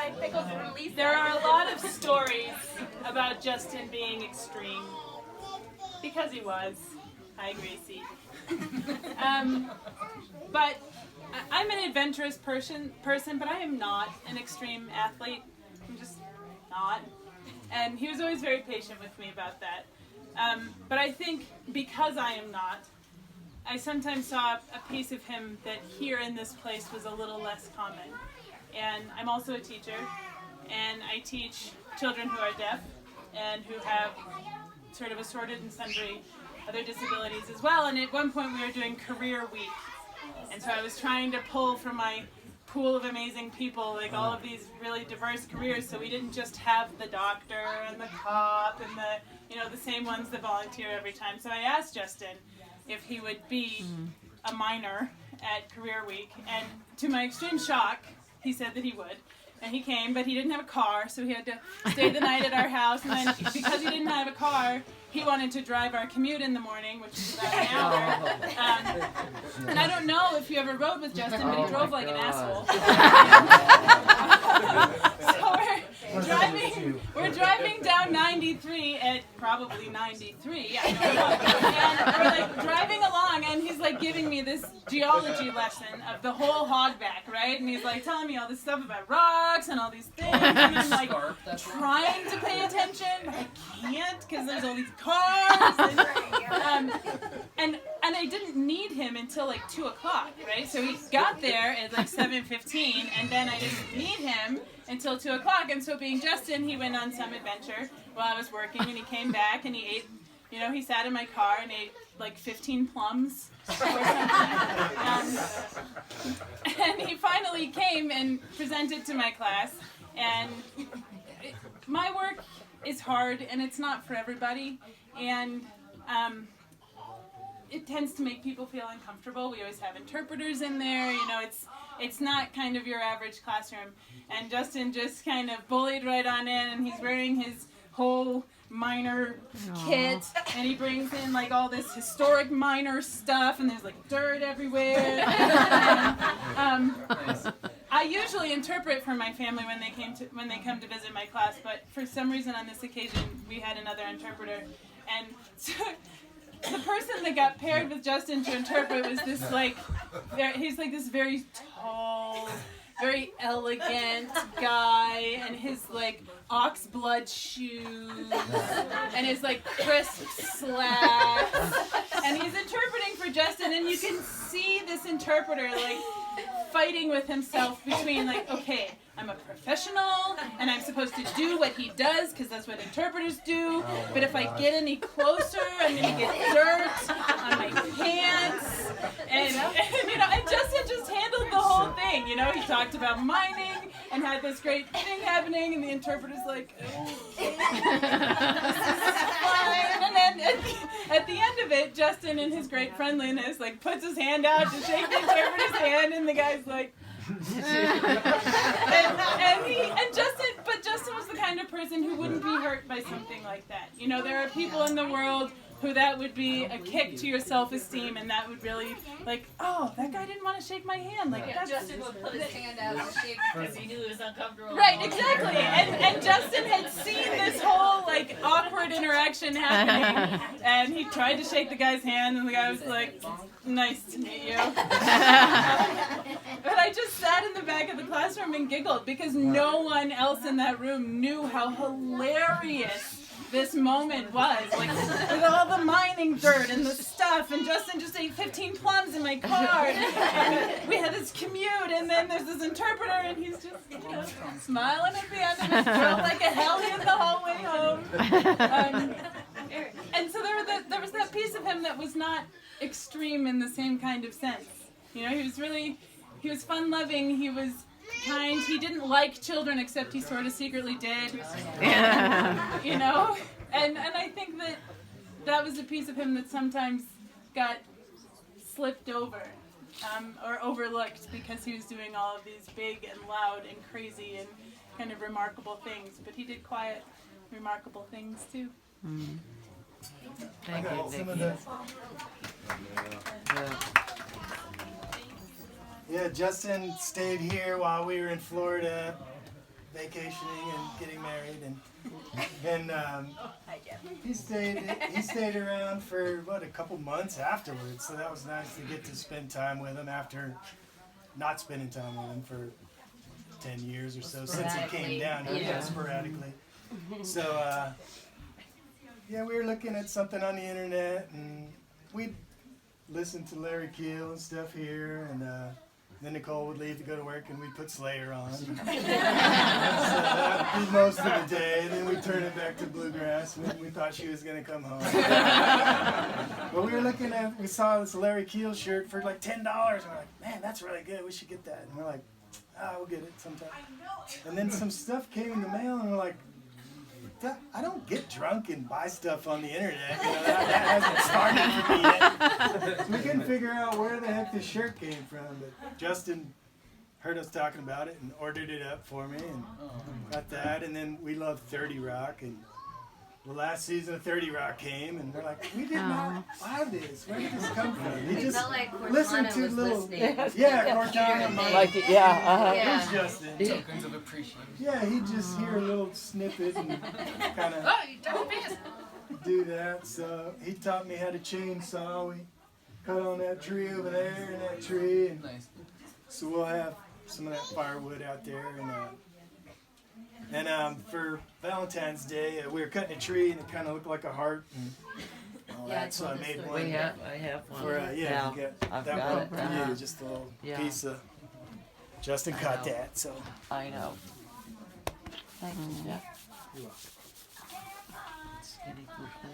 like pickles and release. There are a lot of stories about Justin being extreme. Because he was. Hi, Gracie. But I'm an adventurous person, but I am not an extreme athlete. I'm just not. And he was always very patient with me about that. But I think because I am not, I sometimes saw a piece of him that here in this place was a little less common. And I'm also a teacher, and I teach children who are deaf and who have sort of assorted and sundry other disabilities as well. And at one point we were doing career week. And so I was trying to pull from my pool of amazing people, like all of these really diverse careers, so we didn't just have the doctor and the cop and the same ones that volunteer every time. So I asked Justin if he would be a miner at career week, and to my extreme shock, he said that he would. And he came, but he didn't have a car, so he had to stay the night at our house. And then because he didn't have a car, he wanted to drive our commute in the morning, which is about an hour. And I don't know if you ever rode with Justin, but he drove like an asshole. So we're driving down 93 at probably 93. I don't know. And we're like driving along, and he's like giving me this geology lesson of the whole hogback, right? And he's like telling me all this stuff about rocks and all these things, and I'm like trying to pay attention, but I can't because there's all these cars. And I didn't need him until like 2 o'clock, right? So he got there at like 7:15, and then I didn't need him until 2 o'clock. And so being Justin, he went on some adventure while I was working, and he came back and he ate, he sat in my car and ate like 15 plums or something. And he finally came and presented to my class. And my work is hard, and it's not for everybody. And it tends to make people feel uncomfortable. We always have interpreters in there. It's not kind of your average classroom. And Justin just kind of bullied right on in, and he's wearing his whole miner kit, and he brings in like all this historic miner stuff, and there's like dirt everywhere. And, I usually interpret for my family when they come to visit my class, but for some reason on this occasion we had another interpreter, and so the person that got paired with Justin to interpret was this he's like this very tall, very elegant guy, and his like ox blood shoes, and his like crisp slacks, and he's interpreting for Justin, and you can see this interpreter like fighting with himself between like, okay, I'm a professional, and I'm supposed to do what he does, because that's what interpreters do, but if I get any closer, I'm going to get dirt on my pants, and Justin just handled the whole thing, he talked about mining, and had this great thing happening, and the interpreter's like, okay, this is fine, and then at the end of it, Justin, in his great friendliness, like, puts his hand out to shake the interpreter's hand, and the guy's like, but Justin was the kind of person who wouldn't be hurt by something like that. There are people in the world who that would be a kick to your self-esteem, and that would really, like, oh, that guy didn't want to shake my hand. Like, Justin would put his hand out and shake because he knew it was uncomfortable. Right, exactly. And Justin had seen this whole, like, awkward interaction happening, and he tried to shake the guy's hand, and the guy was like, nice to meet you. But I just sat in the back of the classroom and giggled because no one else in that room knew how hilarious this moment was, like, with all the mining dirt and the stuff, and Justin just ate 15 plums in my car, and we had this commute, and then there's this interpreter, and he's just, smiling at the end, and it felt like a hellion the whole way home. And so there was that piece of him that was not extreme in the same kind of sense. He was fun-loving, he was kind, he didn't like children, except he sort of secretly did. And I think that was a piece of him that sometimes got slipped over or overlooked because he was doing all of these big and loud and crazy and kind of remarkable things. But he did quiet, remarkable things too. Mm. Thank you. Yeah, Justin stayed here while we were in Florida. vacationing and getting married, and he stayed around for a couple months afterwards. So that was nice to get to spend time with him after not spending time with him for 10 years or so since he came down here. Yeah, sporadically. So yeah, we were looking at something on the internet, and we listened to Larry Keel and stuff here, and then Nicole would leave to go to work, and we'd put Slayer on. So that would be most of the day, and then we'd turn it back to bluegrass when we thought she was going to come home. But we saw this Larry Keel shirt for like $10, and we're like, man, that's really good, we should get that. And we're like, we'll get it sometime. And then some stuff came in the mail, and we're like, I don't get drunk and buy stuff on the internet. You know, that hasn't started for me yet. So we couldn't figure out where the heck this shirt came from. But Justin heard us talking about it and ordered it up for me and got that. And then we love 30 Rock. And the last season of 30 Rock came, and we're like, we did not buy this. Where did this come from? We just felt like Cortana listened to was little, listening. Cortana. Like it, yeah. Here's Justin. Tokens of appreciation. Yeah, he'd just hear a little snippet and kind of Oh, you took the piss. do that. So he taught me how to chainsaw. We cut on that tree over there and that tree, and Nice. so we'll have some of that firewood out there. And for Valentine's Day, we were cutting a tree, and it kind of looked like a heart and all Yeah, that. So I told us made that. one. I have one. For Yeah, you got I've that got one it, for you, just a little Yeah. piece of. Justin cut know. that, so. I know. Thank you, Jeff. You're welcome. Skinny person.